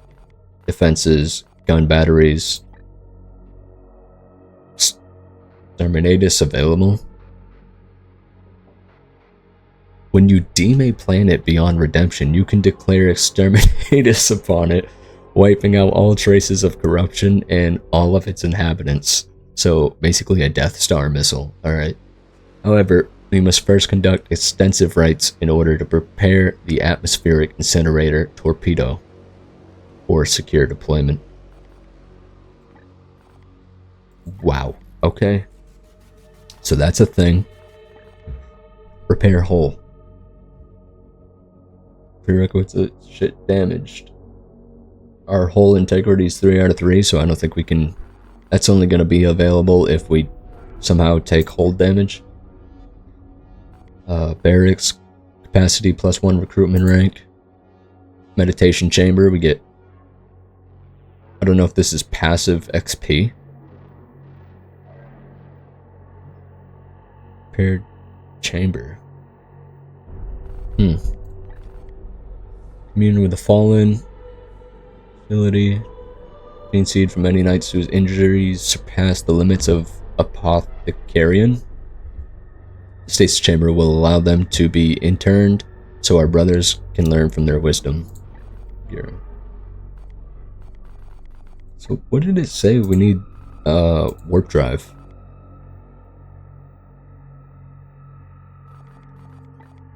defenses, gun batteries. Exterminatus available. When you deem a planet beyond redemption, you can declare exterminatus upon it, wiping out all traces of corruption and all of its inhabitants. So basically a Death Star missile, alright? However, we must first conduct extensive rites in order to prepare the atmospheric incinerator torpedo for secure deployment. Wow, okay. So that's a thing. Repair hull. Prerequisite shit damaged. Our hull integrity is 3 out of 3, so I don't think we can... That's only going to be available if we somehow take hull damage. Barracks, capacity +1 recruitment rank. Meditation chamber, we get... I don't know if this is passive XP. Paired chamber. Commune with the fallen. Ability. Gain seed from any knights whose injuries surpass the limits of apothecarian. The stasis chamber will allow them to be interned so our brothers can learn from their wisdom. Here. So what did it say? We need warp drive.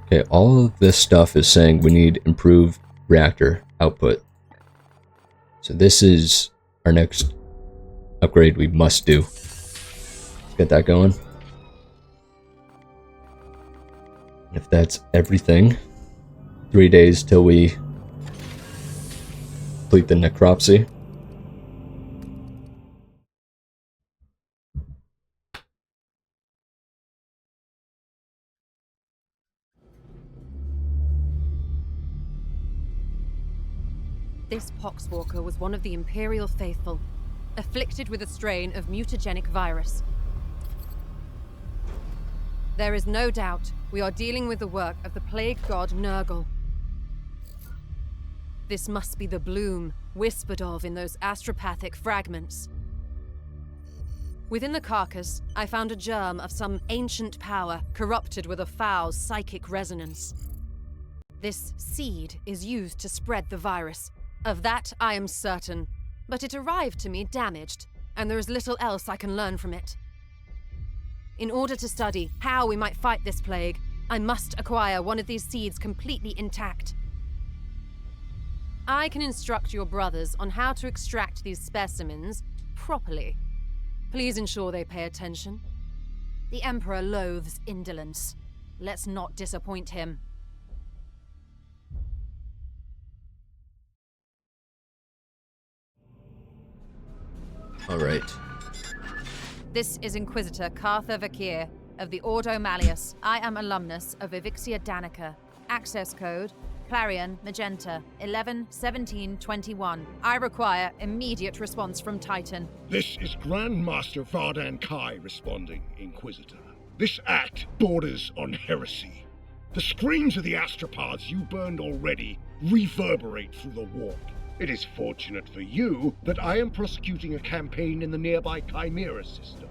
Okay, all of this stuff is saying we need improved reactor output. So this is our next upgrade we must do. Let's get that going. If that's everything, 3 days till we complete the necropsy. This Poxwalker was one of the Imperial faithful, afflicted with a strain of mutagenic virus. There is no doubt we are dealing with the work of the plague god Nurgle. This must be the bloom whispered of in those astropathic fragments. Within the carcass, I found a germ of some ancient power corrupted with a foul psychic resonance. This seed is used to spread the virus. Of that I am certain, but it arrived to me damaged, and there is little else I can learn from it. In order to study how we might fight this plague, I must acquire one of these seeds completely intact. I can instruct your brothers on how to extract these specimens properly. Please ensure they pay attention. The Emperor loathes indolence. Let's not disappoint him. All right. This is Inquisitor Cartha Vakir of the Ordo Malleus. I am alumnus of Evixia Danica. Access code Clarion Magenta 111721. I require immediate response from Titan. This is Grandmaster Vardan Kai responding, Inquisitor. This act borders on heresy. The screams of the astropaths you burned already reverberate through the warp. It is fortunate for you that I am prosecuting a campaign in the nearby Chimera system.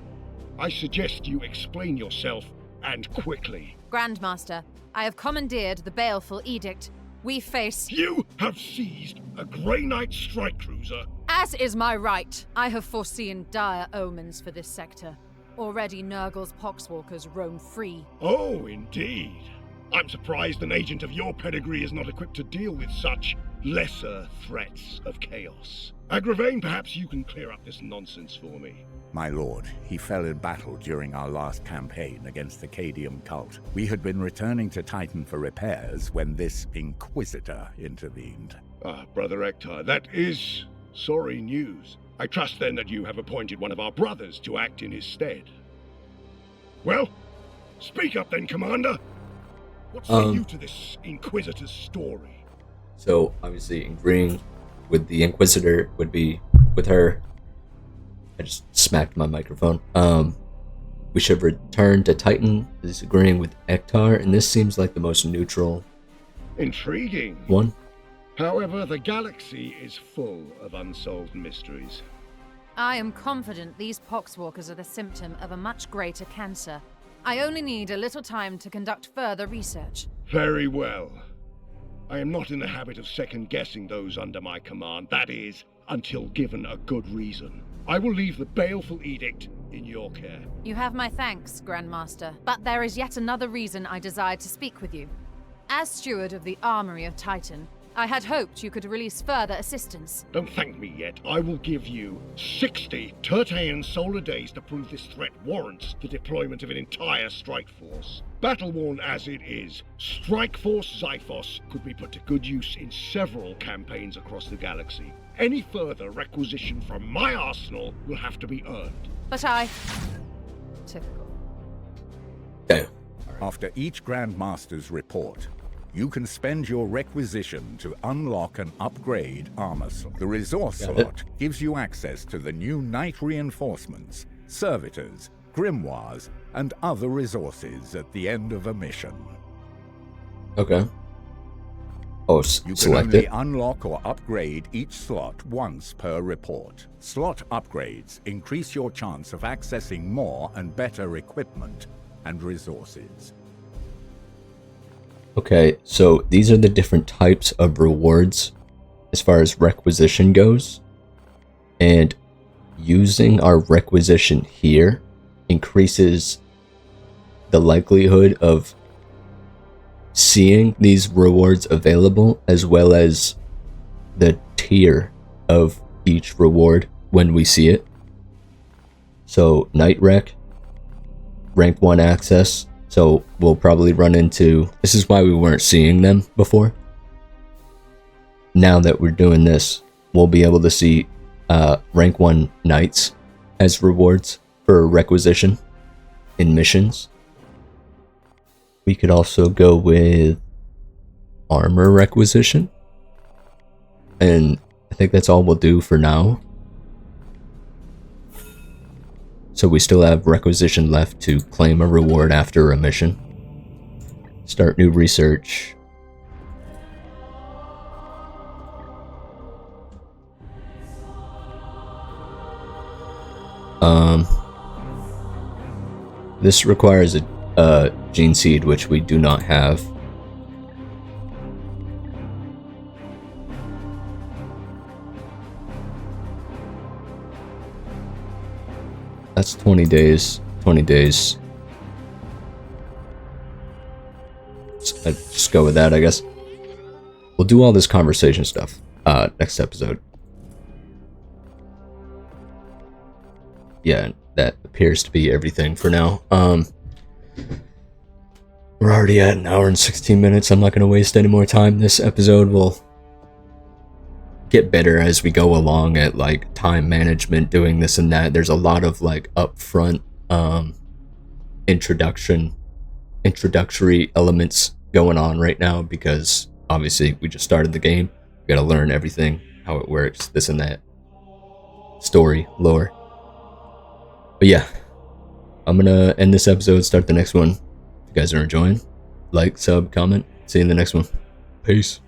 I suggest you explain yourself, and quickly. Grandmaster, I have commandeered the baleful edict. We face... You have seized a Grey Knight strike cruiser. As is my right, I have foreseen dire omens for this sector. Already Nurgle's poxwalkers roam free. Oh, indeed. I'm surprised an agent of your pedigree is not equipped to deal with such lesser threats of chaos. Agravain, perhaps you can clear up this nonsense for me. My lord, he fell in battle during our last campaign against the Cadium cult. We had been returning to Titan for repairs when this Inquisitor intervened. Ah, Brother Ektar, that is sorry news. I trust then that you have appointed one of our brothers to act in his stead. Well, speak up then, Commander. What say you to this Inquisitor's story? So, obviously, agreeing with the Inquisitor would be with her. I just smacked my microphone. We should return to Titan, is agreeing with Ektar, and this seems like the most neutral Intriguing. one. However, the galaxy is full of unsolved mysteries. I am confident these poxwalkers are the symptom of a much greater cancer. I only need a little time to conduct further research. Very well. I am not in the habit of second-guessing those under my command, that is, until given a good reason. I will leave the baleful edict in your care. You have my thanks, Grandmaster, but there is yet another reason I desired to speak with you. As steward of the Armory of Titan, I had hoped you could release further assistance. Don't thank me yet. I will give you 60 Tertean solar days to prove this threat warrants the deployment of an entire strike force. Battle-worn as it is, Strike Force Xiphos could be put to good use in several campaigns across the galaxy. Any further requisition from my arsenal will have to be earned. But I... Typical. Okay. After each Grandmaster's report, you can spend your requisition to unlock and upgrade armor slot. The resource slot gives you access to the new Knight reinforcements, servitors, grimoires, and other resources at the end of a mission. Okay. Oh, You can select only it. unlock or upgrade each slot once per report. Slot upgrades increase your chance of accessing more and better equipment and resources. Okay, so these are the different types of rewards as far as requisition goes. And using our requisition here increases the likelihood of seeing these rewards available, as well as the tier of each reward when we see it. So Night Rec, rank 1 access, so we'll probably run into, this is why we weren't seeing them before. Now that we're doing this, we'll be able to see rank 1 knights as rewards for requisition in missions. We could also go with armor requisition, and think that's all we'll do for now. So we still have requisition left to claim a reward after a mission. Start new research. This requires a gene seed, which we do not have. That's 20 days. 20 days. Let's just go with that, I guess. We'll do all this conversation stuff next episode. Yeah, that appears to be everything for now. We're already at an hour and 16 minutes. I'm not going to waste any more time. This episode will get better as we go along at like time management, doing this and that. There's a lot of like upfront introductory elements going on right now because obviously we just started the game. We got to learn everything, how it works, this and that, story, lore. But yeah, I'm gonna end this episode, start the next one. If you guys are enjoying, like, sub, comment. See you in the next one. Peace.